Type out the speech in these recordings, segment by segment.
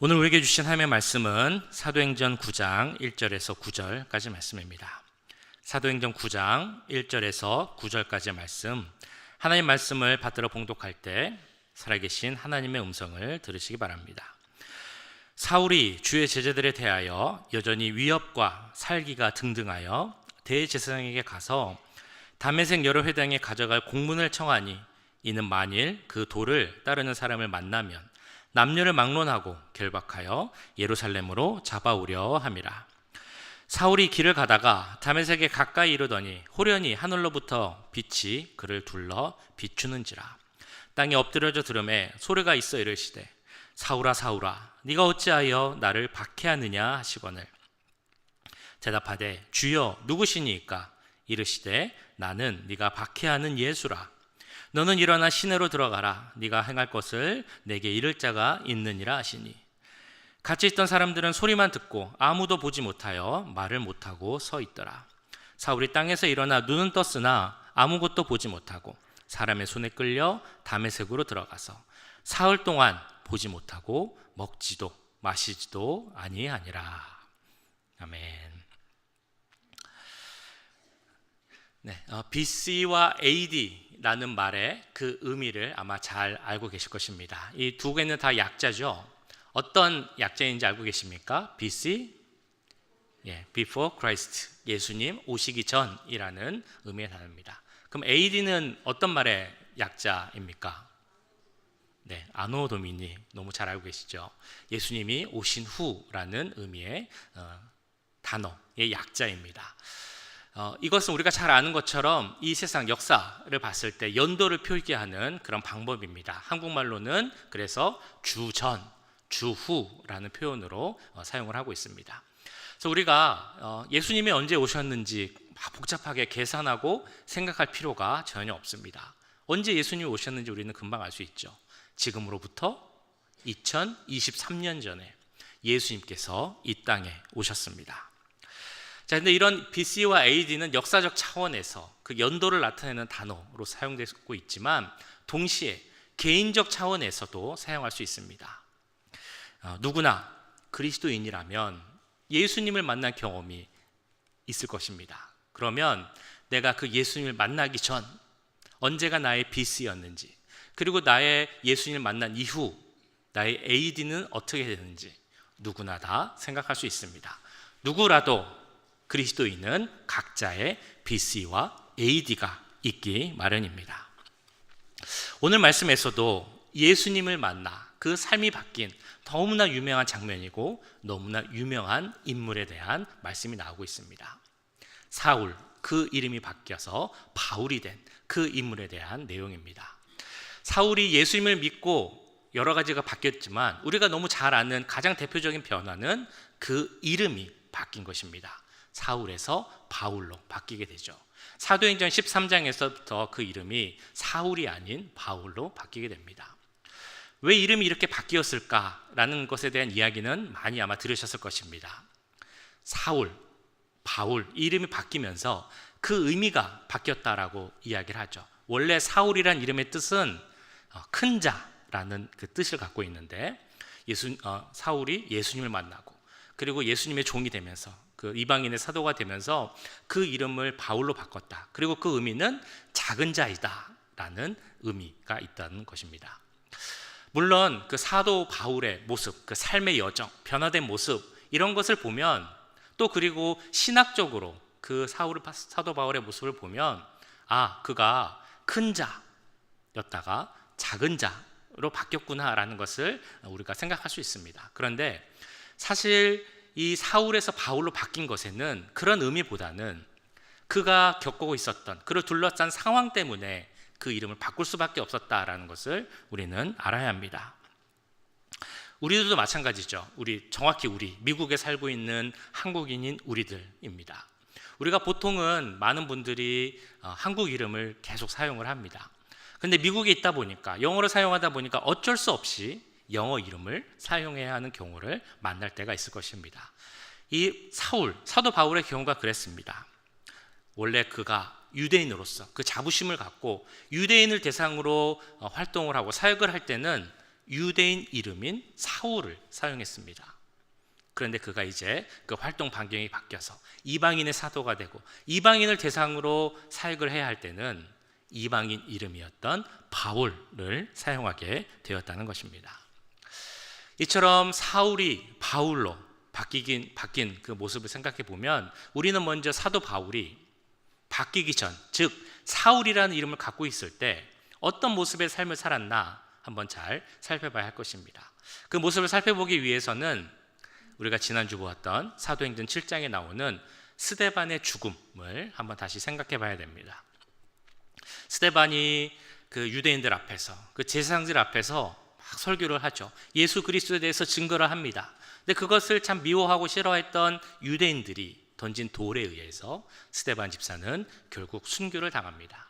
오늘 우리에게 주신 하나님의 말씀은 사도행전 9장 1절에서 9절까지 말씀입니다. 사도행전 9장 1절에서 9절까지의 말씀, 하나님 말씀을 받들어 봉독할 때 살아계신 하나님의 음성을 들으시기 바랍니다. 사울이 주의 제자들에 대하여 여전히 위협과 살기가 등등하여 대제사장에게 가서 다메섹 여러 회당에 가져갈 공문을 청하니, 이는 만일 그 도를 따르는 사람을 만나면 남녀를 막론하고 결박하여 예루살렘으로 잡아오려 함이라. 사울이 길을 가다가 다메섹에 가까이 이르더니 호련히 하늘로부터 빛이 그를 둘러 비추는지라. 땅에 엎드려져 들음에 소리가 있어 이르시되, 사울아 사울아, 네가 어찌하여 나를 박해하느냐 하시거늘. 대답하되, 주여 누구시니까? 이르시되, 나는 네가 박해하는 예수라. 너는 일어나 시내로 들어가라. 네가 행할 것을 내게 이를 자가 있느니라 하시니, 같이 있던 사람들은 소리만 듣고 아무도 보지 못하여 말을 못하고 서 있더라. 사울이 땅에서 일어나 눈은 떴으나 아무것도 보지 못하고 사람의 손에 끌려 다메섹으로 들어가서 사흘 동안 보지 못하고 먹지도 마시지도 아니하니라. 아멘. BC와 AD라는 말의 그 의미를 아마 잘 알고 계실 것입니다. 이 두 개는 다 약자죠. 어떤 약자인지 알고 계십니까? BC, Before Christ, 예수님 오시기 전이라는 의미의 단어입니다. 그럼 AD는 어떤 말의 약자입니까? 아노 도미니, 너무 잘 알고 계시죠? 예수님이 오신 후라는 의미의 단어의 약자입니다. 이것은 우리가 잘 아는 것처럼 이 세상 역사를 봤을 때 연도를 표기하는 그런 방법입니다. 한국말로는 그래서 주전, 주후라는 표현으로 사용을 하고 있습니다. 그래서 우리가 예수님이 언제 오셨는지 복잡하게 계산하고 생각할 필요가 전혀 없습니다. 언제 예수님이 오셨는지 우리는 금방 알 수 있죠. 지금으로부터 2023년 전에 예수님께서 이 땅에 오셨습니다. 자, 근데 이런 BC와 AD는 역사적 차원에서 그 연도를 나타내는 단어로 사용되고 있지만 동시에 개인적 차원에서도 사용할 수 있습니다. 누구나 그리스도인이라면 예수님을 만난 경험이 있을 것입니다. 그러면 내가 그 예수님을 만나기 전 언제가 나의 BC였는지, 그리고 나의 예수님을 만난 이후 나의 AD는 어떻게 되는지 누구나 다 생각할 수 있습니다. 누구라도 그리스도인은 각자의 BC와 AD가 있기 마련입니다. 오늘 말씀에서도 예수님을 만나 그 삶이 바뀐 너무나 유명한 장면이고 너무나 유명한 인물에 대한 말씀이 나오고 있습니다. 사울, 그 이름이 바뀌어서 바울이 된 그 인물에 대한 내용입니다. 사울이 예수님을 믿고 여러 가지가 바뀌었지만 우리가 너무 잘 아는 가장 대표적인 변화는 그 이름이 바뀐 것입니다. 사울에서 바울로 바뀌게 되죠. 사도행전 13장에서부터 그 이름이 사울이 아닌 바울로 바뀌게 됩니다. 왜 이름이 이렇게 바뀌었을까라는 것에 대한 이야기는 많이 아마 들으셨을 것입니다. 사울, 바울, 이 이름이 바뀌면서 그 의미가 바뀌었다라고 이야기를 하죠. 원래 사울이란 이름의 뜻은 큰 자라는 그 뜻을 갖고 있는데 사울이 예수님을 만나고 그리고 예수님의 종이 되면서 그 이방인의 사도가 되면서 그 이름을 바울로 바꿨다. 그리고 그 의미는 작은 자이다 라는 의미가 있다는 것입니다. 물론 그 사도 바울의 모습, 그 삶의 여정, 변화된 모습, 이런 것을 보면 또 그리고 신학적으로 그 사도 바울의 모습을 보면 그가 큰 자였다가 작은 자로 바뀌었구나라는 것을 우리가 생각할 수 있습니다. 그런데 사실 이 사울에서 바울로 바뀐 것에는 그런 의미보다는 그가 겪고 있었던 그를 둘러싼 상황 때문에 그 이름을 바꿀 수밖에 없었다라는 것을 우리는 알아야 합니다. 우리들도 마찬가지죠. 정확히 미국에 살고 있는 한국인인 우리들입니다. 우리가 보통은 많은 분들이 한국 이름을 계속 사용을 합니다. 그런데 미국에 있다 보니까 영어를 사용하다 보니까 어쩔 수 없이 영어 이름을 사용해야 하는 경우를 만날 때가 있을 것입니다. 이 사도 바울의 경우가 그랬습니다. 원래 그가 유대인으로서 그 자부심을 갖고 유대인을 대상으로 활동을 하고 사역을 할 때는 유대인 이름인 사울을 사용했습니다. 그런데 그가 이제 그 활동 반경이 바뀌어서 이방인의 사도가 되고 이방인을 대상으로 사역을 해야 할 때는 이방인 이름이었던 바울을 사용하게 되었다는 것입니다. 이처럼 사울이 바울로 바뀐 그 모습을 생각해 보면 우리는 먼저 사도 바울이 바뀌기 전, 즉 사울이라는 이름을 갖고 있을 때 어떤 모습의 삶을 살았나 한번 잘 살펴봐야 할 것입니다. 그 모습을 살펴보기 위해서는 우리가 지난주 보았던 사도행전 7장에 나오는 스데반의 죽음을 한번 다시 생각해 봐야 됩니다. 스데반이 그 유대인들 앞에서, 그 제사장들 앞에서 막 설교를 하죠. 예수 그리스도에 대해서 증거를 합니다. 근데 그것을 참 미워하고 싫어했던 유대인들이 던진 돌에 의해서 스데반 집사는 결국 순교를 당합니다.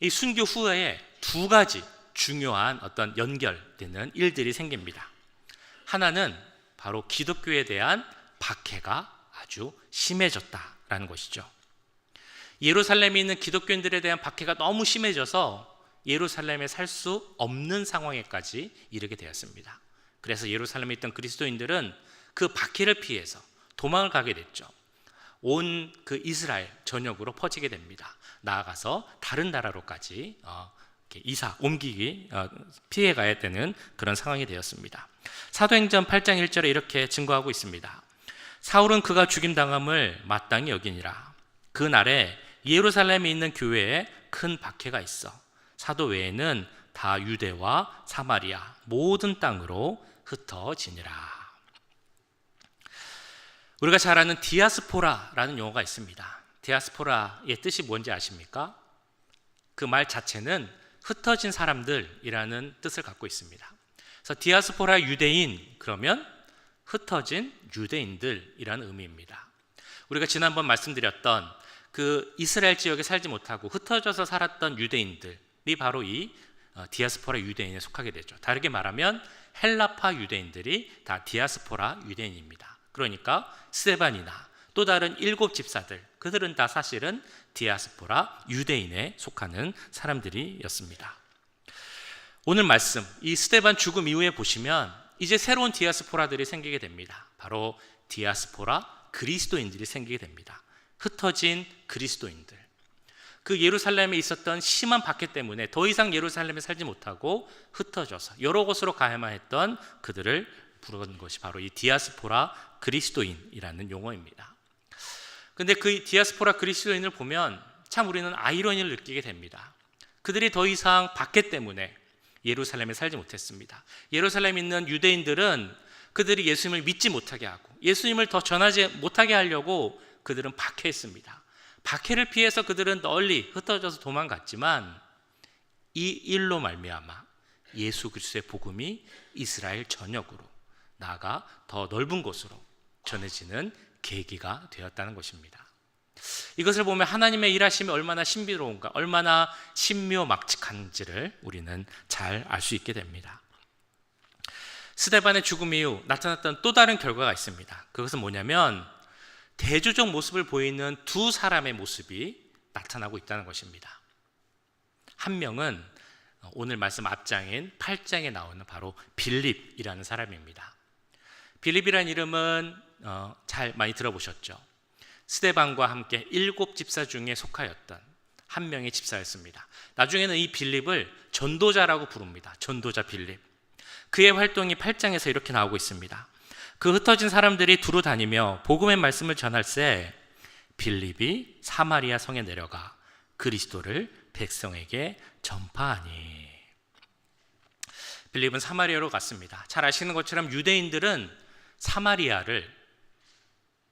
이 순교 후에 두 가지 중요한 어떤 연결되는 일들이 생깁니다. 하나는 바로 기독교에 대한 박해가 아주 심해졌다라는 것이죠. 예루살렘에 있는 기독교인들에 대한 박해가 너무 심해져서 예루살렘에 살 수 없는 상황에까지 이르게 되었습니다. 그래서 예루살렘에 있던 그리스도인들은 그 박해를 피해서 도망을 가게 됐죠. 온 그 이스라엘 전역으로 퍼지게 됩니다. 나아가서 다른 나라로까지 옮기기 피해가야 되는 그런 상황이 되었습니다. 사도행전 8장 1절에 이렇게 증거하고 있습니다. 사울은 그가 죽임당함을 마땅히 여기니라. 그날에 예루살렘에 있는 교회에 큰 박해가 있어 사도 외에는 다 유대와 사마리아 모든 땅으로 흩어지니라. 우리가 잘 아는 디아스포라라는 용어가 있습니다. 디아스포라의 뜻이 뭔지 아십니까? 그 말 자체는 흩어진 사람들이라는 뜻을 갖고 있습니다. 그래서 디아스포라 유대인 그러면 흩어진 유대인들이라는 의미입니다. 우리가 지난번 말씀드렸던 그 이스라엘 지역에 살지 못하고 흩어져서 살았던 유대인들이 바로 이 디아스포라 유대인에 속하게 되죠. 다르게 말하면 헬라파 유대인들이 다 디아스포라 유대인입니다. 그러니까 스데반이나 또 다른 7 집사들, 그들은 다 사실은 디아스포라 유대인에 속하는 사람들이었습니다. 오늘 말씀, 이 스데반 죽음 이후에 보시면 이제 새로운 디아스포라들이 생기게 됩니다. 바로 디아스포라 그리스도인들이 생기게 됩니다. 흩어진 그리스도인들. 그 예루살렘에 있었던 심한 박해 때문에 더 이상 예루살렘에 살지 못하고 흩어져서 여러 곳으로 가야만 했던 그들을 부른 것이 바로 이 디아스포라 그리스도인이라는 용어입니다. 근데 그 디아스포라 그리스도인을 보면 참 우리는 아이러니를 느끼게 됩니다. 그들이 더 이상 박해 때문에 예루살렘에 살지 못했습니다. 예루살렘에 있는 유대인들은 그들이 예수님을 믿지 못하게 하고 예수님을 더 전하지 못하게 하려고 그들은 박해했습니다. 박해를 피해서 그들은 널리 흩어져서 도망갔지만 이 일로 말미암아 예수 그리스도의 복음이 이스라엘 전역으로 나아가 더 넓은 곳으로 전해지는 계기가 되었다는 것입니다. 이것을 보면 하나님의 일하심이 얼마나 신비로운가, 얼마나 신묘막측한지를 우리는 잘 알 수 있게 됩니다. 스데반의 죽음 이후 나타났던 또 다른 결과가 있습니다. 그것은 뭐냐면 대조적 모습을 보이는 두 사람의 모습이 나타나고 있다는 것입니다. 한 명은 오늘 말씀 앞장인 8장에 나오는 바로 빌립이라는 사람입니다. 빌립이라는 이름은 잘 많이 들어보셨죠? 스데반과 함께 7 집사 중에 속하였던 한 명의 집사였습니다. 나중에는 이 빌립을 전도자라고 부릅니다. 전도자 빌립. 그의 활동이 8장에서 이렇게 나오고 있습니다. 그 흩어진 사람들이 두루 다니며 복음의 말씀을 전할새 빌립이 사마리아 성에 내려가 그리스도를 백성에게 전파하니. 빌립은 사마리아로 갔습니다. 잘 아시는 것처럼 유대인들은 사마리아를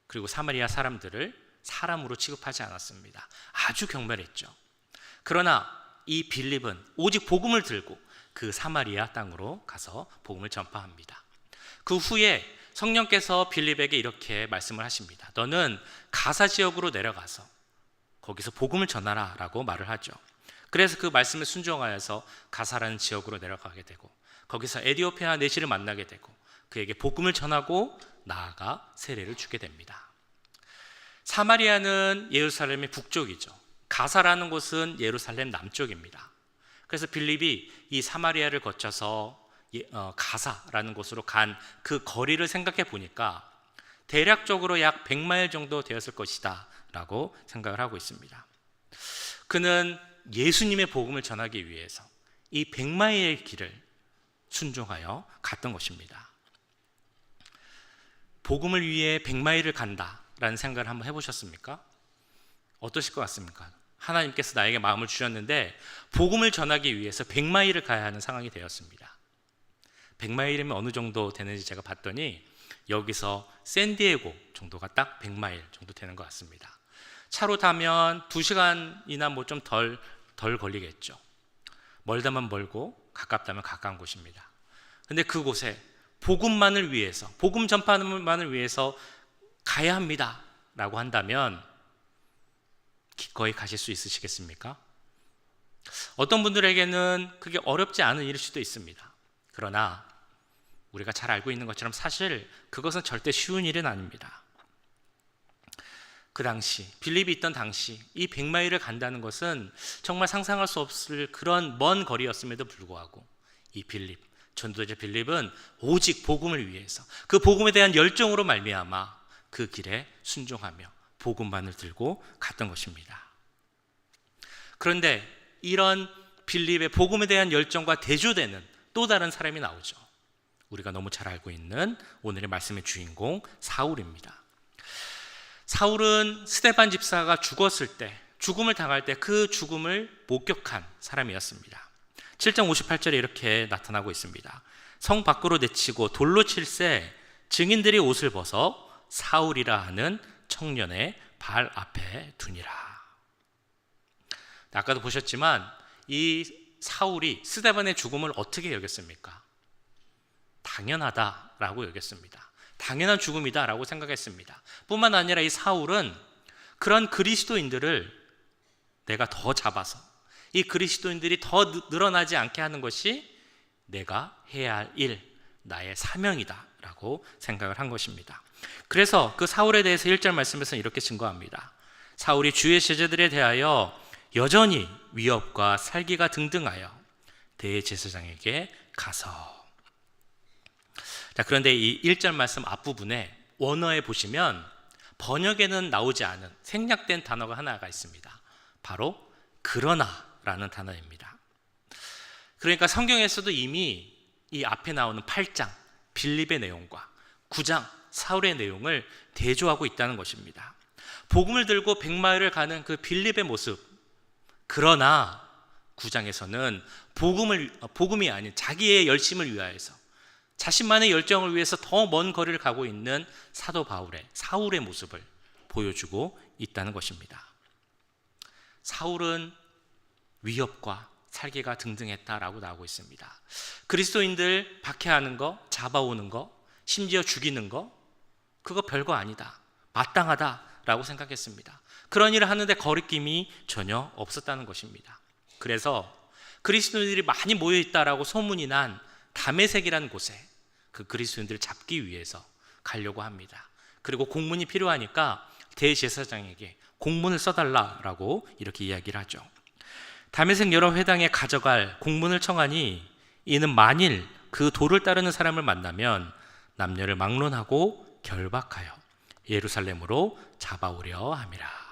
그리고 사마리아 사람들을 사람으로 취급하지 않았습니다. 아주 경멸했죠. 그러나 이 빌립은 오직 복음을 들고 그 사마리아 땅으로 가서 복음을 전파합니다. 그 후에 성령께서 빌립에게 이렇게 말씀을 하십니다. 너는 가사 지역으로 내려가서 거기서 복음을 전하라 라고 말을 하죠. 그래서 그 말씀을 순종하여서 가사라는 지역으로 내려가게 되고 거기서 에디오피아 내시를 만나게 되고 그에게 복음을 전하고 나아가 세례를 주게 됩니다. 사마리아는 예루살렘의 북쪽이죠. 가사라는 곳은 예루살렘 남쪽입니다. 그래서 빌립이 이 사마리아를 거쳐서 가사라는 곳으로 간 그 거리를 생각해 보니까 대략적으로 약 100마일 정도 되었을 것이다 라고 생각을 하고 있습니다. 그는 예수님의 복음을 전하기 위해서 이 100마일의 길을 순종하여 갔던 것입니다. 복음을 위해 100마일을 간다라는 생각을 한번 해보셨습니까? 어떠실 것 같습니까? 하나님께서 나에게 마음을 주셨는데 복음을 전하기 위해서 100마일을 가야 하는 상황이 되었습니다. 100마일이면 어느 정도 되는지 제가 봤더니 여기서 샌디에고 정도가 딱 100마일 정도 되는 것 같습니다. 차로 타면 2시간이나 뭐 좀 덜 걸리겠죠. 멀다면 멀고 가깝다면 가까운 곳입니다. 근데 그곳에 복음만을 위해서, 복음 전파만을 위해서 가야 합니다 라고 한다면 기꺼이 가실 수 있으시겠습니까? 어떤 분들에게는 그게 어렵지 않은 일일 수도 있습니다. 그러나 우리가 잘 알고 있는 것처럼 사실 그것은 절대 쉬운 일은 아닙니다. 그 당시, 빌립이 있던 당시 이 100마일을 간다는 것은 정말 상상할 수 없을 그런 먼 거리였음에도 불구하고 이 빌립, 전도자 빌립은 오직 복음을 위해서 그 복음에 대한 열정으로 말미암아 그 길에 순종하며 복음만을 들고 갔던 것입니다. 그런데 이런 빌립의 복음에 대한 열정과 대조되는 또 다른 사람이 나오죠. 우리가 너무 잘 알고 있는 오늘의 말씀의 주인공 사울입니다. 사울은 스데반 집사가 죽었을 때, 죽음을 당할 때 그 죽음을 목격한 사람이었습니다. 7장 58절에 이렇게 나타나고 있습니다. 성 밖으로 내치고 돌로 칠새 증인들이 옷을 벗어 사울이라 하는 청년의 발 앞에 두니라. 아까도 보셨지만 이 사울이 스데반의 죽음을 어떻게 여겼습니까? 당연하다라고 여겼습니다. 당연한 죽음이다라고 생각했습니다. 뿐만 아니라 이 사울은 그런 그리스도인들을 내가 더 잡아서 이 그리스도인들이 더 늘어나지 않게 하는 것이 내가 해야 할 일, 나의 사명이다라고 생각을 한 것입니다. 그래서 그 사울에 대해서 1절 말씀에서 이렇게 증거합니다. 사울이 주의 제자들에 대하여 여전히 위협과 살기가 등등하여 대제사장에게 가서. 자, 그런데 이 1절 말씀 앞부분에 원어에 보시면 번역에는 나오지 않은 생략된 단어가 하나가 있습니다. 바로 그러나라는 단어입니다. 그러니까 성경에서도 이미 이 앞에 나오는 8장 빌립의 내용과 9장 사울의 내용을 대조하고 있다는 것입니다. 복음을 들고 100마일을 가는 그 빌립의 모습, 그러나 9장에서는 복음이 아닌 자기의 열심을 위하여서 자신만의 열정을 위해서 더 먼 거리를 가고 있는 사도 바울의 사울의 모습을 보여주고 있다는 것입니다. 사울은 위협과 살기가 등등했다라고 나오고 있습니다. 그리스도인들 박해하는 거, 잡아오는 거, 심지어 죽이는 거, 그거 별거 아니다, 마땅하다라고 생각했습니다. 그런 일을 하는데 거리낌이 전혀 없었다는 것입니다. 그래서 그리스도인들이 많이 모여있다라고 소문이 난 다메섹이라는 곳에 그 그리스도인들을 잡기 위해서 가려고 합니다. 그리고 공문이 필요하니까 대제사장에게 공문을 써달라라고 이렇게 이야기를 하죠. 다메섹 여러 회당에 가져갈 공문을 청하니 이는 만일 그 도를 따르는 사람을 만나면 남녀를 막론하고 결박하여 예루살렘으로 잡아오려 함이라.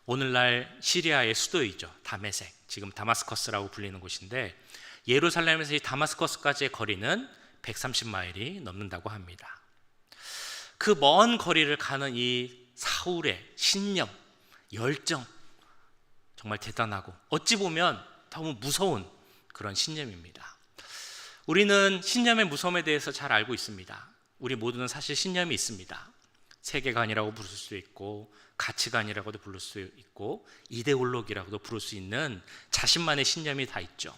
오늘날 시리아의 수도이죠. 다메섹, 지금 다마스커스라고 불리는 곳인데 예루살렘에서 이 다마스커스까지의 거리는 130마일이 넘는다고 합니다. 그 먼 거리를 가는 이 사울의 신념, 열정, 정말 대단하고 어찌 보면 너무 무서운 그런 신념입니다. 우리는 신념의 무서움에 대해서 잘 알고 있습니다. 우리 모두는 사실 신념이 있습니다. 세계관이라고 부를 수 있고 가치관이라고도 부를 수 있고 이데올로기라고도 부를 수 있는 자신만의 신념이 다 있죠.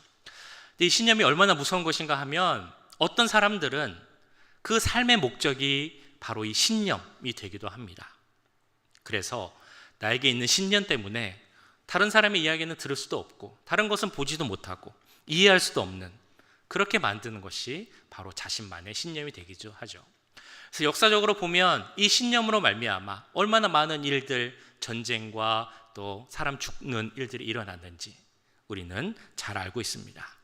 근데 이 신념이 얼마나 무서운 것인가 하면 어떤 사람들은 그 삶의 목적이 바로 이 신념이 되기도 합니다. 그래서 나에게 있는 신념 때문에 다른 사람의 이야기는 들을 수도 없고 다른 것은 보지도 못하고 이해할 수도 없는, 그렇게 만드는 것이 바로 자신만의 신념이 되기도 하죠. 그래서 역사적으로 보면 이 신념으로 말미암아 얼마나 많은 일들, 전쟁과 또 사람 죽는 일들이 일어났는지 우리는 잘 알고 있습니다.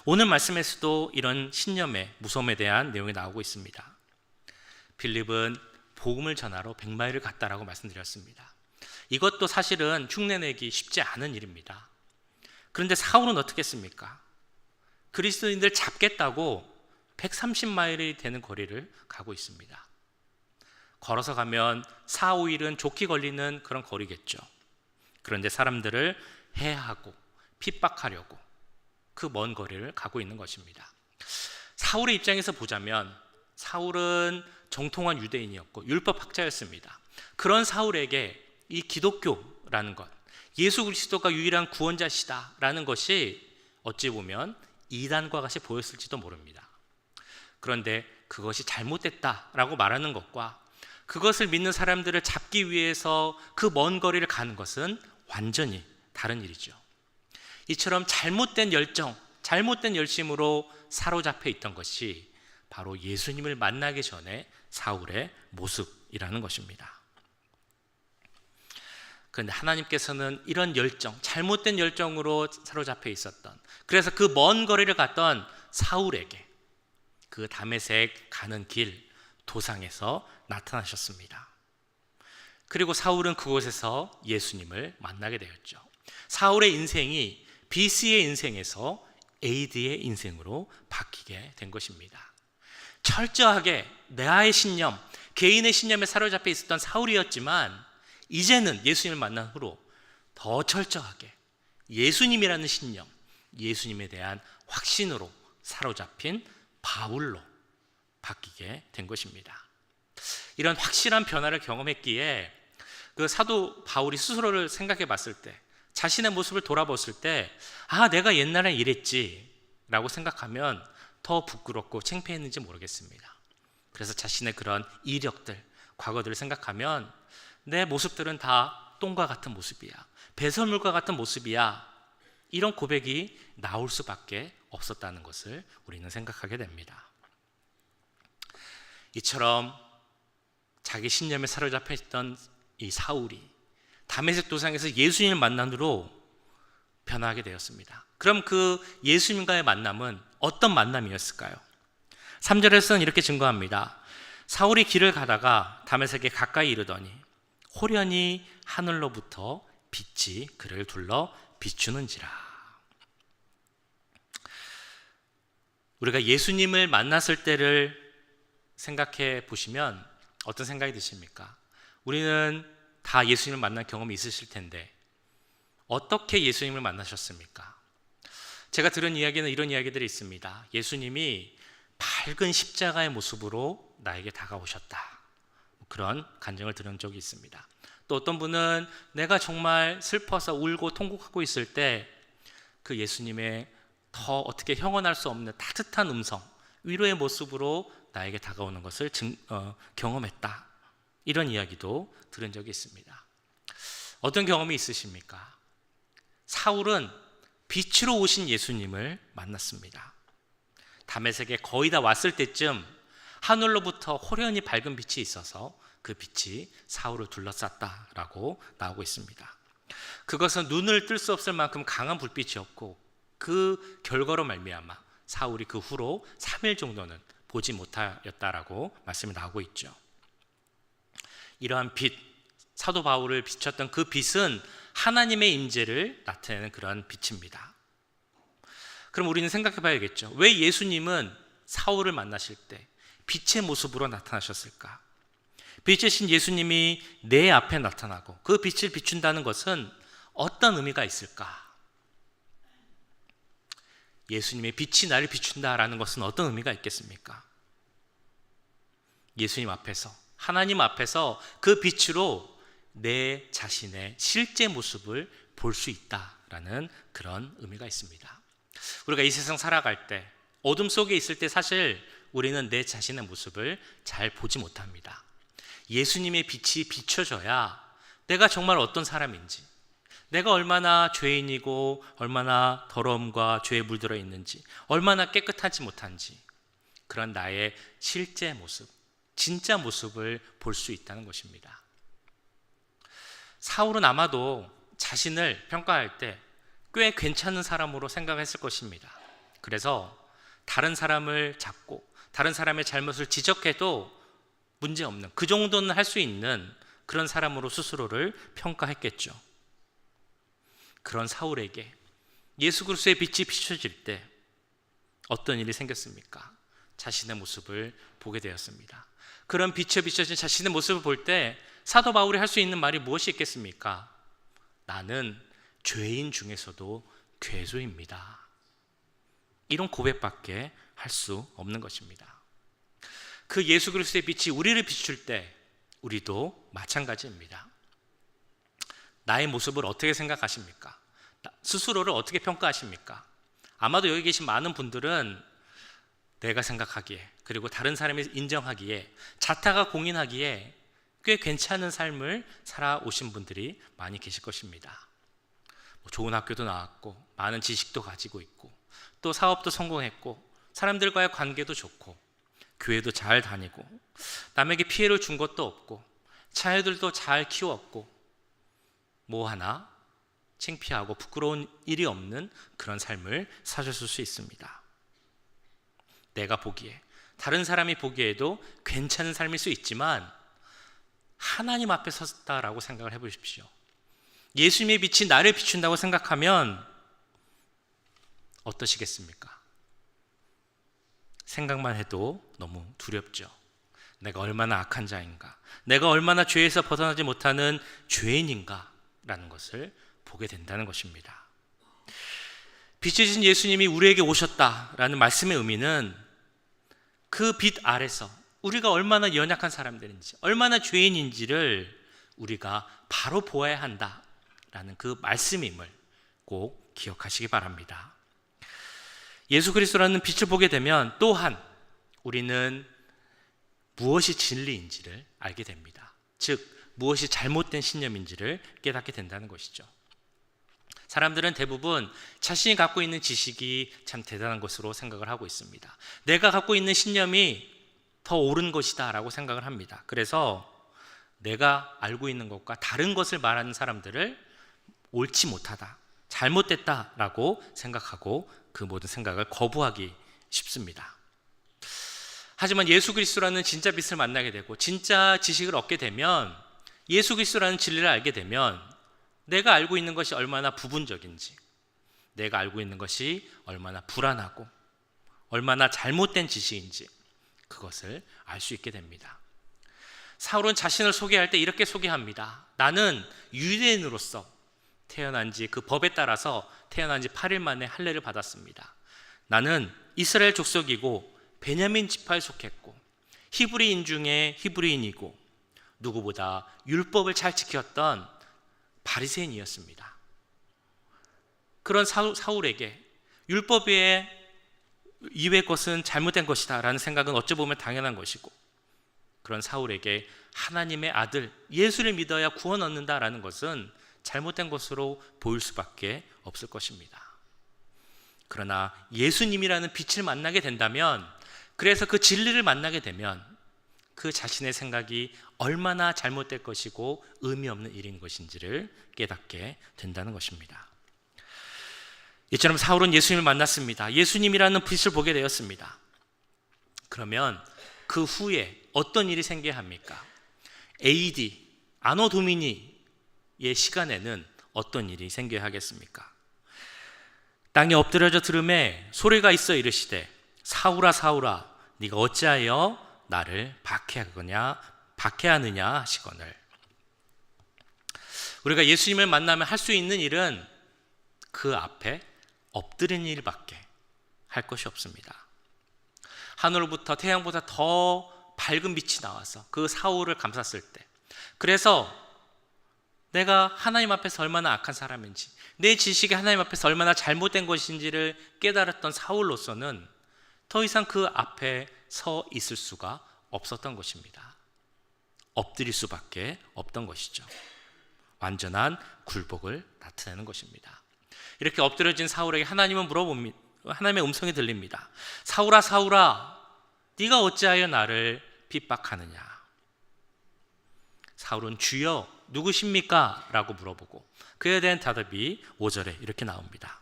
오늘 말씀에서도 이런 신념의 무서움에 대한 내용이 나오고 있습니다. 빌립은 복음을 전하러 100마일을 갔다라고 말씀드렸습니다. 이것도 사실은 흉내내기 쉽지 않은 일입니다. 그런데 사울은 어떻게 했습니까? 그리스도인들 잡겠다고 130마일이 되는 거리를 가고 있습니다. 걸어서 가면 4, 5일은 좋게 걸리는 그런 거리겠죠. 그런데 사람들을 해하고 핍박하려고 그 먼 거리를 가고 있는 것입니다. 사울의 입장에서 보자면 사울은 정통한 유대인이었고 율법학자였습니다. 그런 사울에게 이 기독교라는 것, 예수 그리스도가 유일한 구원자시다라는 것이 어찌 보면 이단과 같이 보였을지도 모릅니다. 그런데 그것이 잘못됐다라고 말하는 것과 그것을 믿는 사람들을 잡기 위해서 그 먼 거리를 가는 것은 완전히 다른 일이죠. 이처럼 잘못된 열정, 잘못된 열심으로 사로잡혀 있던 것이 바로 예수님을 만나기 전에 사울의 모습이라는 것입니다. 그런데 하나님께서는 이런 열정, 잘못된 열정으로 사로잡혀 있었던, 그래서 그 먼 거리를 갔던 사울에게 그 다메섹 가는 길 도상에서 나타나셨습니다. 그리고 사울은 그곳에서 예수님을 만나게 되었죠. 사울의 인생이 BC의 인생에서 AD의 인생으로 바뀌게 된 것입니다. 철저하게 나의 신념, 개인의 신념에 사로잡혀 있었던 사울이었지만 이제는 예수님을 만난 후로 더 철저하게 예수님이라는 신념, 예수님에 대한 확신으로 사로잡힌 바울로 바뀌게 된 것입니다. 이런 확실한 변화를 경험했기에 그 사도 바울이 스스로를 생각해 봤을 때, 자신의 모습을 돌아봤을 때, 내가 옛날에 이랬지 라고 생각하면 더 부끄럽고 창피했는지 모르겠습니다. 그래서 자신의 그런 이력들, 과거들을 생각하면 내 모습들은 다 똥과 같은 모습이야, 배설물과 같은 모습이야, 이런 고백이 나올 수밖에 없었다는 것을 우리는 생각하게 됩니다. 이처럼 자기 신념에 사로잡혀 있던 이 사울이 다메섹 도상에서 예수님을 만난 후로 변화하게 되었습니다. 그럼 그 예수님과의 만남은 어떤 만남이었을까요? 3절에서는 이렇게 증거합니다. 사울이 길을 가다가 다메섹에 가까이 이르더니 호련히 하늘로부터 빛이 그를 둘러 비추는지라. 우리가 예수님을 만났을 때를 생각해 보시면 어떤 생각이 드십니까? 우리는 다 예수님을 만난 경험이 있으실 텐데 어떻게 예수님을 만나셨습니까? 제가 들은 이야기는 이런 이야기들이 있습니다. 예수님이 밝은 십자가의 모습으로 나에게 다가오셨다, 그런 간증을 들은 적이 있습니다. 또 어떤 분은 내가 정말 슬퍼서 울고 통곡하고 있을 때 그 예수님의 더 어떻게 형언할 수 없는 따뜻한 음성, 위로의 모습으로 나에게 다가오는 것을 경험했다, 이런 이야기도 들은 적이 있습니다. 어떤 경험이 있으십니까? 사울은 빛으로 오신 예수님을 만났습니다. 다메섹에 거의 다 왔을 때쯤 하늘로부터 호련히 밝은 빛이 있어서 그 빛이 사울을 둘러쌌다라고 나오고 있습니다. 그것은 눈을 뜰 수 없을 만큼 강한 불빛이었고 그 결과로 말미암아 사울이 그 후로 3일 정도는 보지 못하였다라고 말씀이 나오고 있죠. 이러한 빛, 사도 바울을 비췄던 그 빛은 하나님의 임재를 나타내는 그런 빛입니다. 그럼 우리는 생각해 봐야겠죠. 왜 예수님은 사울을 만나실 때 빛의 모습으로 나타나셨을까? 빛이신 예수님이 내 앞에 나타나고 그 빛을 비춘다는 것은 어떤 의미가 있을까? 예수님의 빛이 나를 비춘다라는 것은 어떤 의미가 있겠습니까? 예수님 앞에서, 하나님 앞에서 그 빛으로 내 자신의 실제 모습을 볼 수 있다라는 그런 의미가 있습니다. 우리가 이 세상 살아갈 때 어둠 속에 있을 때 사실 우리는 내 자신의 모습을 잘 보지 못합니다. 예수님의 빛이 비춰져야 내가 정말 어떤 사람인지, 내가 얼마나 죄인이고 얼마나 더러움과 죄에 물들어 있는지, 얼마나 깨끗하지 못한지, 그런 나의 실제 모습, 진짜 모습을 볼 수 있다는 것입니다. 사울은 아마도 자신을 평가할 때 꽤 괜찮은 사람으로 생각했을 것입니다. 그래서 다른 사람을 잡고 다른 사람의 잘못을 지적해도 문제없는, 그 정도는 할 수 있는 그런 사람으로 스스로를 평가했겠죠. 그런 사울에게 예수 그리스도의 빛이 비춰질 때 어떤 일이 생겼습니까? 자신의 모습을 보게 되었습니다. 그런 빛에 비춰진 자신의 모습을 볼 때 사도 바울이 할 수 있는 말이 무엇이 있겠습니까? 나는 죄인 중에서도 괴수입니다. 이런 고백밖에 할 수 없는 것입니다. 그 예수 그리스도의 빛이 우리를 비출 때 우리도 마찬가지입니다. 나의 모습을 어떻게 생각하십니까? 스스로를 어떻게 평가하십니까? 아마도 여기 계신 많은 분들은 내가 생각하기에, 그리고 다른 사람이 인정하기에, 자타가 공인하기에 꽤 괜찮은 삶을 살아오신 분들이 많이 계실 것입니다. 좋은 학교도 나왔고 많은 지식도 가지고 있고 또 사업도 성공했고 사람들과의 관계도 좋고 교회도 잘 다니고 남에게 피해를 준 것도 없고 자녀들도 잘 키웠고 뭐 하나 창피하고 부끄러운 일이 없는 그런 삶을 사셨을 수 있습니다. 내가 보기에, 다른 사람이 보기에도 괜찮은 삶일 수 있지만 하나님 앞에 섰다라고 생각을 해보십시오. 예수님의 빛이 나를 비춘다고 생각하면 어떠시겠습니까? 생각만 해도 너무 두렵죠. 내가 얼마나 악한 자인가, 내가 얼마나 죄에서 벗어나지 못하는 죄인인가 라는 것을 보게 된다는 것입니다. 빛이신 예수님이 우리에게 오셨다라는 말씀의 의미는 그 빛 아래서 우리가 얼마나 연약한 사람들인지, 얼마나 죄인인지를 우리가 바로 보아야 한다라는 그 말씀임을 꼭 기억하시기 바랍니다. 예수 그리스도라는 빛을 보게 되면 또한 우리는 무엇이 진리인지를 알게 됩니다. 즉 무엇이 잘못된 신념인지를 깨닫게 된다는 것이죠. 사람들은 대부분 자신이 갖고 있는 지식이 참 대단한 것으로 생각을 하고 있습니다. 내가 갖고 있는 신념이 더 옳은 것이다 라고 생각을 합니다. 그래서 내가 알고 있는 것과 다른 것을 말하는 사람들을 옳지 못하다, 잘못됐다 라고 생각하고 그 모든 생각을 거부하기 쉽습니다. 하지만 예수 그리스도라는 진짜 빛을 만나게 되고 진짜 지식을 얻게 되면, 예수 그리스도라는 진리를 알게 되면 내가 알고 있는 것이 얼마나 부분적인지, 내가 알고 있는 것이 얼마나 불안하고 얼마나 잘못된 지식인지 그것을 알 수 있게 됩니다. 사울은 자신을 소개할 때 이렇게 소개합니다. 나는 유대인으로서 태어난 지, 그 법에 따라서 태어난 지 8일 만에 할례를 받았습니다. 나는 이스라엘 족속이고 베냐민 지파에 속했고 히브리인 중에 히브리인이고 누구보다 율법을 잘 지켰던 바리새인이었습니다. 그런 사울에게 율법 외에 이외의 것은 잘못된 것이다 라는 생각은 어찌 보면 당연한 것이고, 그런 사울에게 하나님의 아들 예수를 믿어야 구원 얻는다라는 것은 잘못된 것으로 보일 수밖에 없을 것입니다. 그러나 예수님이라는 빛을 만나게 된다면, 그래서 그 진리를 만나게 되면 그 자신의 생각이 얼마나 잘못될 것이고 의미 없는 일인 것인지를 깨닫게 된다는 것입니다. 이처럼 사울은 예수님을 만났습니다. 예수님이라는 빛을 보게 되었습니다. 그러면 그 후에 어떤 일이 생겨야 합니까? AD, 아노 도미니의 시간에는 어떤 일이 생겨야 하겠습니까? 땅에 엎드려져 들음에 소리가 있어 이르시되 사울아 사울아 네가 어찌하여 나를 박해하느냐 하시거늘. 우리가 예수님을 만나면 할 수 있는 일은 그 앞에 엎드리는 일밖에 할 것이 없습니다. 하늘로부터 태양보다 더 밝은 빛이 나와서 그 사울을 감쌌을 때, 그래서 내가 하나님 앞에서 얼마나 악한 사람인지, 내 지식이 하나님 앞에서 얼마나 잘못된 것인지를 깨달았던 사울로서는 더 이상 그 앞에 서 있을 수가 없었던 것입니다. 엎드릴 수밖에 없던 것이죠. 완전한 굴복을 나타내는 것입니다. 이렇게 엎드려진 사울에게 하나님은 물어봅니다. 하나님의 음성이 들립니다. 사울아 사울아 네가 어찌하여 나를 핍박하느냐. 사울은 주여 누구십니까? 라고 물어보고 그에 대한 대답이 5절에 이렇게 나옵니다.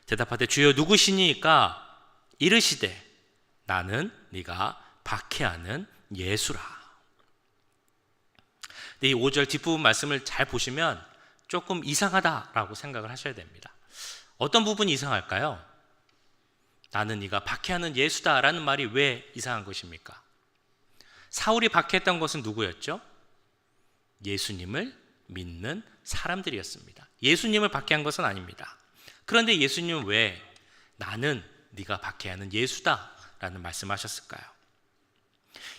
대답하되 주여 누구시니까? 이르시되 나는 네가 박해하는 예수라. 이 5절 뒷부분 말씀을 잘 보시면 조금 이상하다라고 생각을 하셔야 됩니다. 어떤 부분이 이상할까요? 나는 네가 박해하는 예수다라는 말이 왜 이상한 것입니까? 사울이 박해했던 것은 누구였죠? 예수님을 믿는 사람들이었습니다. 예수님을 박해한 것은 아닙니다. 그런데 예수님은 왜 나는 네가 박해하는 예수다 라는 말씀하셨을까요?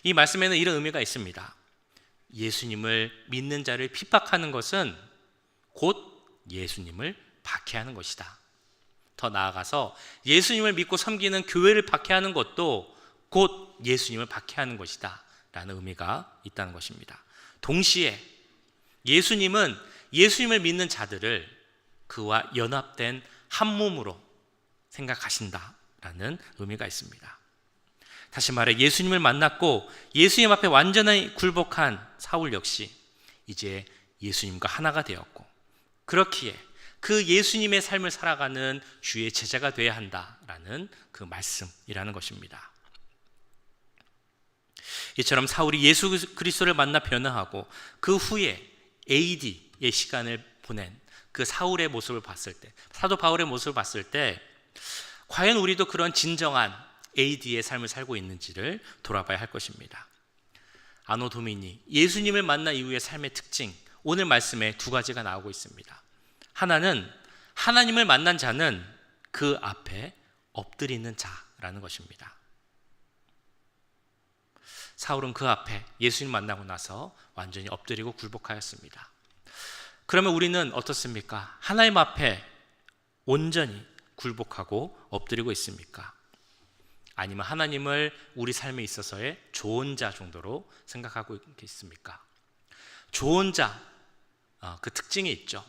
이 말씀에는 이런 의미가 있습니다. 예수님을 믿는 자를 핍박하는 것은 곧 예수님을 박해하는 것이다. 더 나아가서 예수님을 믿고 섬기는 교회를 박해하는 것도 곧 예수님을 박해하는 것이다 라는 의미가 있다는 것입니다. 동시에 예수님은 예수님을 믿는 자들을 그와 연합된 한 몸으로 생각하신다라는 의미가 있습니다. 다시 말해 예수님을 만났고 예수님 앞에 완전히 굴복한 사울 역시 이제 예수님과 하나가 되었고, 그렇기에 그 예수님의 삶을 살아가는 주의 제자가 되어야 한다라는 그 말씀이라는 것입니다. 이처럼 사울이 예수 그리스도를 만나 변화하고 그 후에 AD의 시간을 보낸 그 사울의 모습을 봤을 때, 사도 바울의 모습을 봤을 때 과연 우리도 그런 진정한 AD의 삶을 살고 있는지를 돌아봐야 할 것입니다. 아노 도미니, 예수님을 만난 이후의 삶의 특징, 오늘 말씀에 두 가지가 나오고 있습니다. 하나는 하나님을 만난 자는 그 앞에 엎드리는 자라는 것입니다. 사울은 그 앞에 예수님 만나고 나서 완전히 엎드리고 굴복하였습니다. 그러면 우리는 어떻습니까? 하나님 앞에 온전히 굴복하고 엎드리고 있습니까? 아니면 하나님을 우리 삶에 있어서의 좋은 자 정도로 생각하고 있습니까? 좋은 자, 그 특징이 있죠.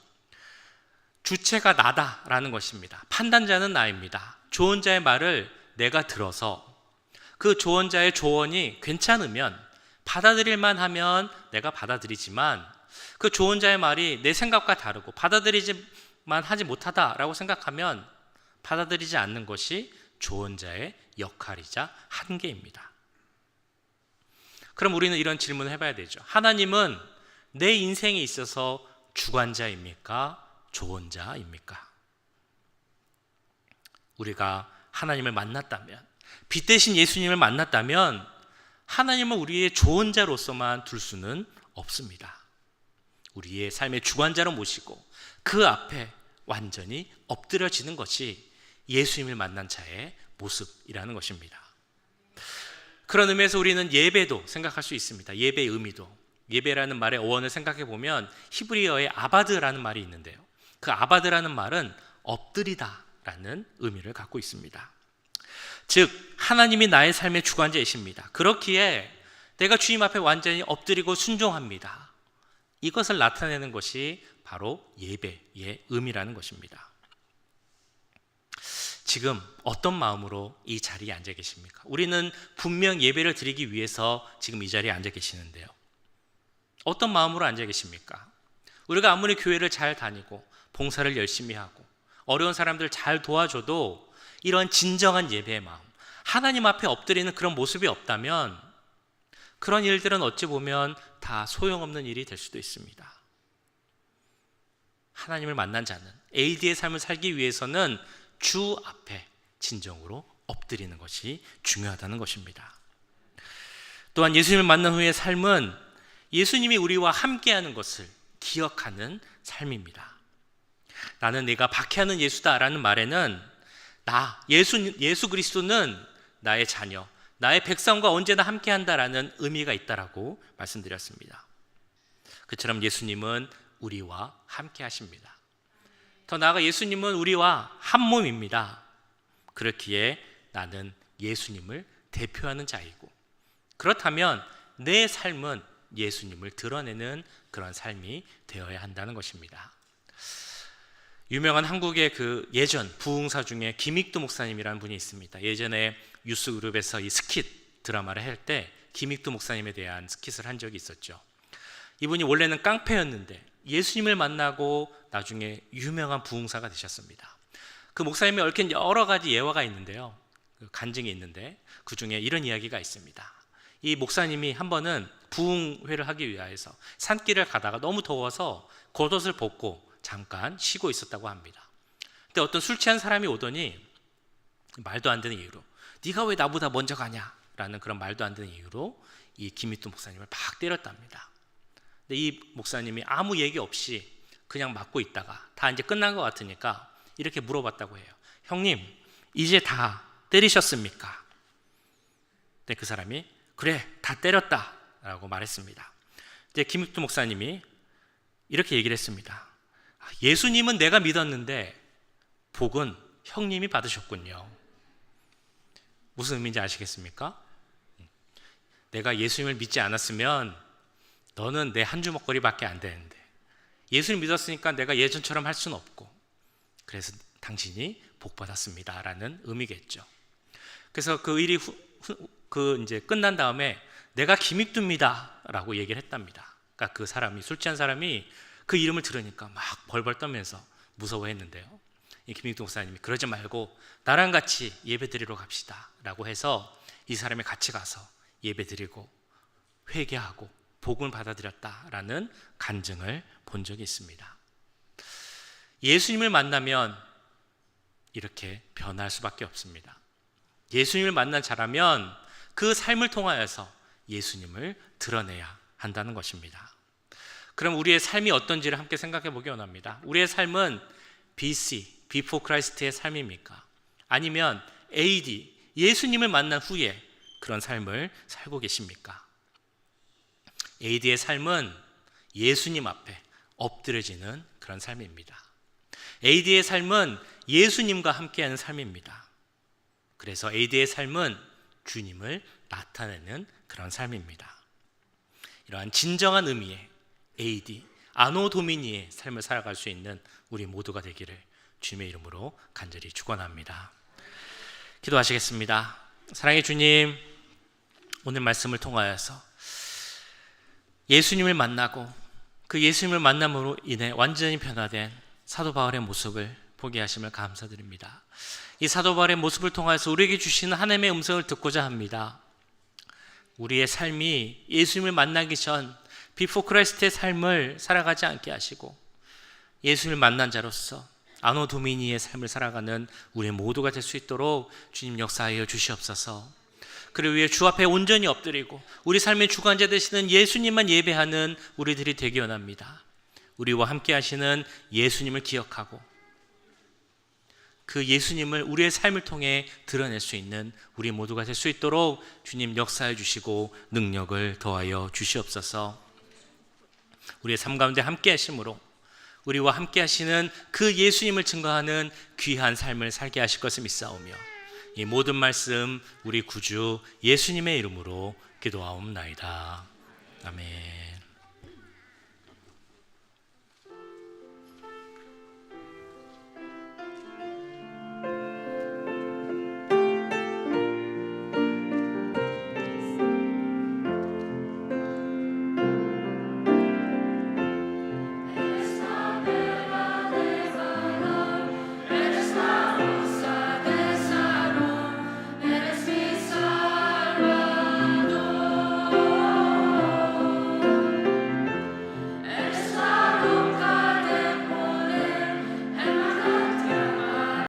주체가 나다라는 것입니다. 판단자는 나입니다. 좋은 자의 말을 내가 들어서 그 좋은 자의 조언이 괜찮으면, 받아들일만 하면 내가 받아들이지만, 그 좋은 자의 말이 내 생각과 다르고 받아들이지만 하지 못하다라고 생각하면 받아들이지 않는 것이 좋은 자의 역할이자 한계입니다. 그럼 우리는 이런 질문을 해봐야 되죠. 하나님은 내 인생에 있어서 주관자입니까? 좋은 자입니까? 우리가 하나님을 만났다면, 빛 대신 예수님을 만났다면 하나님은 우리의 좋은 자로서만 둘 수는 없습니다. 우리의 삶의 주관자로 모시고 그 앞에 완전히 엎드려지는 것이 예수님을 만난 자의 모습이라는 것입니다. 그런 의미에서 우리는 예배도 생각할 수 있습니다. 예배의 의미도, 예배라는 말의 어원을 생각해 보면 히브리어의 아바드라는 말이 있는데요, 그 아바드라는 말은 엎드리다라는 의미를 갖고 있습니다. 즉 하나님이 나의 삶의 주관자이십니다. 그렇기에 내가 주님 앞에 완전히 엎드리고 순종합니다. 이것을 나타내는 것이 바로 예배의 의미라는 것입니다. 지금 어떤 마음으로 이 자리에 앉아 계십니까? 우리는 분명 예배를 드리기 위해서 지금 이 자리에 앉아 계시는데요, 어떤 마음으로 앉아 계십니까? 우리가 아무리 교회를 잘 다니고 봉사를 열심히 하고 어려운 사람들 잘 도와줘도 이런 진정한 예배의 마음, 하나님 앞에 엎드리는 그런 모습이 없다면 그런 일들은 어찌 보면 다 소용없는 일이 될 수도 있습니다. 하나님을 만난 자는, AD의 삶을 살기 위해서는 주 앞에 진정으로 엎드리는 것이 중요하다는 것입니다. 또한 예수님을 만난 후의 삶은 예수님이 우리와 함께하는 것을 기억하는 삶입니다. 나는 내가 박해하는 예수다라는 말에는 예수 그리스도는 나의 자녀, 나의 백성과 언제나 함께한다라는 의미가 있다라고 말씀드렸습니다. 그처럼 예수님은 우리와 함께하십니다. 더 나아가 예수님은 우리와 한 몸입니다. 그렇기에 나는 예수님을 대표하는 자이고, 그렇다면 내 삶은 예수님을 드러내는 그런 삶이 되어야 한다는 것입니다. 유명한 한국의 그 예전 부흥사 중에 김익두 목사님이라는 분이 있습니다. 예전에 뉴스그룹에서 이 스킷 드라마를 할 때 김익두 목사님에 대한 스킷을 한 적이 있었죠. 이분이 원래는 깡패였는데 예수님을 만나고 나중에 유명한 부흥사가 되셨습니다. 그 목사님이 얽힌 여러 가지 예화가 있는데요. 그 간증이 있는데 그 중에 이런 이야기가 있습니다. 이 목사님이 한 번은 부흥회를 하기 위해서 산길을 가다가 너무 더워서 겉옷을 벗고 잠깐 쉬고 있었다고 합니다. 근데 어떤 술 취한 사람이 오더니 말도 안 되는 이유로 네가 왜 나보다 먼저 가냐? 라는 그런 말도 안 되는 이유로 이 김익두 목사님을 막 때렸답니다. 근데 이 목사님이 아무 얘기 없이 그냥 맞고 있다가 다 이제 끝난 것 같으니까 이렇게 물어봤다고 해요. 형님, 이제 다 때리셨습니까? 근데 그 사람이 그래, 다 때렸다 라고 말했습니다. 이제 김익두 목사님이 이렇게 얘기를 했습니다. 예수님은 내가 믿었는데 복은 형님이 받으셨군요. 무슨 의미인지 아시겠습니까? 내가 예수님을 믿지 않았으면 너는 내 한 주먹거리밖에 안 되는데 예수님 믿었으니까 내가 예전처럼 할 수는 없고 그래서 당신이 복 받았습니다 라는 의미겠죠. 그래서 그 일이 이제 끝난 다음에 내가 김익두입니다 라고 얘기를 했답니다. 그러니까 그 사람이, 술 취한 사람이 그 이름을 들으니까 막 벌벌 떨면서 무서워했는데요. 이 김익두 목사님이 그러지 말고 나랑 같이 예배 드리러 갑시다 라고 해서 이 사람이 같이 가서 예배 드리고 회개하고 복을 받아들였다라는 간증을 본 적이 있습니다. 예수님을 만나면 이렇게 변할 수밖에 없습니다. 예수님을 만난 자라면 그 삶을 통하여서 예수님을 드러내야 한다는 것입니다. 그럼 우리의 삶이 어떤지를 함께 생각해 보기 원합니다. 우리의 삶은 BC, Before Christ의 삶입니까? 아니면 AD, 예수님을 만난 후에 그런 삶을 살고 계십니까? AD의 삶은 예수님 앞에 엎드려지는 그런 삶입니다. AD의 삶은 예수님과 함께하는 삶입니다. 그래서 AD의 삶은 주님을 나타내는 그런 삶입니다. 이러한 진정한 의미의 AD, 아노 도미니의 삶을 살아갈 수 있는 우리 모두가 되기를 주님의 이름으로 간절히 축원합니다. 기도하시겠습니다. 사랑의 주님, 오늘 말씀을 통하여서 예수님을 만나고 그 예수님을 만남으로 인해 완전히 변화된 사도 바울의 모습을 보게 하심을 감사드립니다. 이 사도 바울의 모습을 통해서 우리에게 주시는 하나님의 음성을 듣고자 합니다. 우리의 삶이 예수님을 만나기 전 비포 크라이스트의 삶을 살아가지 않게 하시고 예수님을 만난 자로서 아노 도미니의 삶을 살아가는 우리 모두가 될 수 있도록 주님 역사하여 주시옵소서. 그를 위해 주 앞에 온전히 엎드리고 우리 삶의 주관자 되시는 예수님만 예배하는 우리들이 되기 원합니다. 우리와 함께 하시는 예수님을 기억하고 그 예수님을 우리의 삶을 통해 드러낼 수 있는 우리 모두가 될 수 있도록 주님 역사해 주시고 능력을 더하여 주시옵소서. 우리의 삶 가운데 함께 하심으로 우리와 함께 하시는 그 예수님을 증거하는 귀한 삶을 살게 하실 것을 믿사오며 이 모든 말씀 우리 구주 예수님의 이름으로 기도하옵나이다. 아멘.